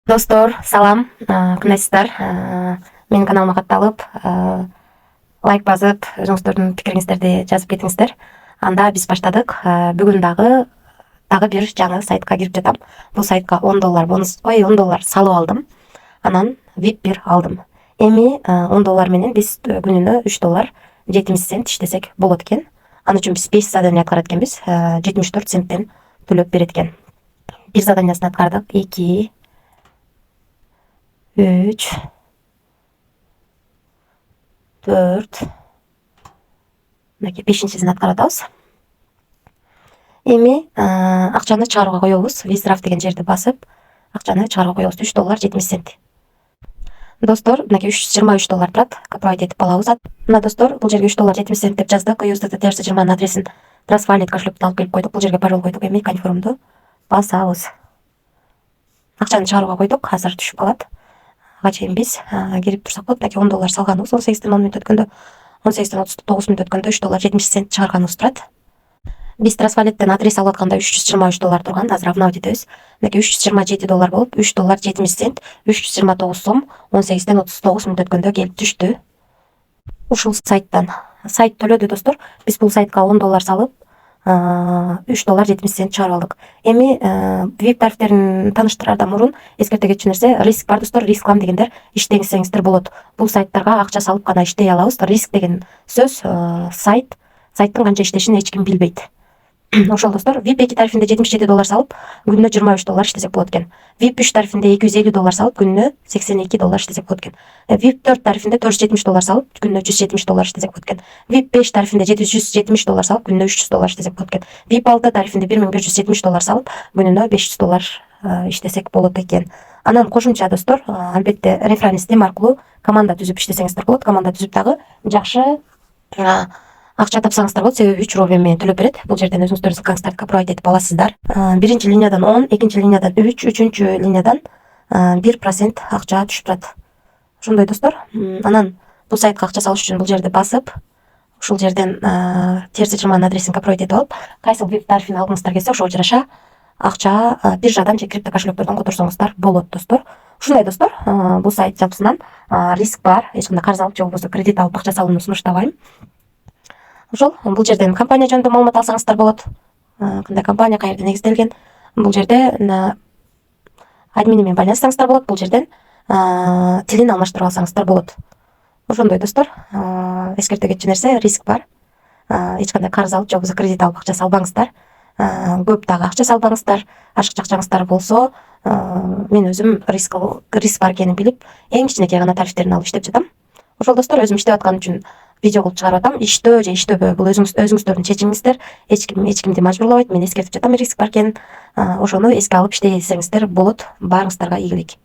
Достор, салам, кандайсыздар? Менин каналыма катталып, лайк басып, өзүңүздөрдүн пикириңиздерди жазып кетиңиздер. Анда биз баштадык. Бүгүн дагы бир жаңы сайтка кирип жатам. Бул сайтка $10 бонус, $10 салып алдым. Анан VIP 1 алдым. Эми $10 менен биз күнүнө $3.70 иштесек болот экен. Ал үчүн биз 5 задание аткарат экенбиз. 74 центтен төлөп берет экен. Бир заданиясын аткардык. 2 3 4 мынакей 5-син аткарып атабыз. Эми акчаны чыгарууга коебуз. Виздрав деген жерди басып, акчаны чыгарууга коебуз. $3.70. Достор, мынакей $323 турат. Копировать этип алабыз. Мына достор, бул жерге $3.70 деп жаздык. USDT-TRC20 адресин трансфайлит кошелектен алып келип койдук. Бул жерге пароль койдук. Эми конфирмду басабыз. Акчаны чыгарууга койдук. Азыр түшүп калат. Ага чейин биз кирип турсак болот. Мынакей $10 салганыбыз 18-ден 10 мүнөт өткөндө, 18-ден 39 мүнөт өткөндө $3.70 чыгарганыбыз турат. Биз трансфайлиттен адрес алып атканда $323 турган. Азыр обновить этебиз. Мынакей $327 болуп, $3.70, 329 сом 18-ден 39 мүнөт өткөндө келип түштү. Ушул сайттан. Сайт төлөдү достор. Биз бул сайтка $10 салып, $3.70 чыгарып алдык. Эми VIP тарифтерин тааныштырардан мурун эскерте кетчү нерсе, риск бар достор. Рисклам дегендер иштеңиздер болот. Бул сайттарга акча салып гана иштей алабыз. Риск деген сөз сайттын канча иштешин эч ким билбейт. Ошол достор, VIP 2 тарифинде $77 салып, күнүнө $23 иштесек болот экен. VIP 3 тарифинде $250 салып, күнүнө $82 иштесек болот экен. VIP 4 тарифинде $470 салып, күнүнө $170 иштесек болот экен. VIP 5 тарифинде $770 салып, күнүнө $300 иштесек болот экен. VIP 6 тарифинде $1170 салып, күнүнө $500 иштесек болот экен. Анан кошумча достор, албетте реферальный система аркылуу команда түзүп иштесеңиздер болот. Команда түзүп дагы жакшы акча тапсаңыздар болот, себеби 3 рубль менен төлөп берет. Бул жерден өзүңүздөрдүн ссылкаңыздарды копировать этип аласыздар. Биринчи линиядан 10, экинчи линиядан 3, үчүнчү линиядан 1% акча түшүп турат. Ошондой достор. Анан бул сайтка акча салыш үчүн бул жерди басып, ушул жерден TRC20 адресин копировать этип алып, кайсыл VIP тарифин алгыңыздар келсе, ошого жараша акча биржадан же крипто кошелектерден которсоңуздар болот достор. Ушундай достор, бул сайт жалпысынан риск бар. Эч кандай карыз алып же болбосо кредит алып акча салууну сунуштабайм. Ошол бул жерден компания жөнүндө маалымат алсаңыздар болот. Кандай компания, каерде негизделген. Бул жерде админи менен байланышсаңыздар болот. Бул жерден тилин алмаштырып алсаңыздар болот. Ошондой достор, эскерте кетчү нерсе, риск бар. Эч кандай карыз алып же болбосо кредит алып акча салбаңыздар. Көп дагы акча салбаңыздар. Ашык акчаңыздар болсо, мен өзүм риск бар экенин билип, эң кичинекей гана тарифтерин алып иштеп жатам. Ошол достор, өзүм иштеп аткан үчүн видео кылып чыгарып атам. Иштөө же иштөбө бул өзүңүздөрдүн чечимиңиздер. Эч кимди мажбурлабайт. Мен эскертип жатам, риск бар экенин. Ошону эске алып иштесеңиздер болот. Баарыңыздарга ийгилик.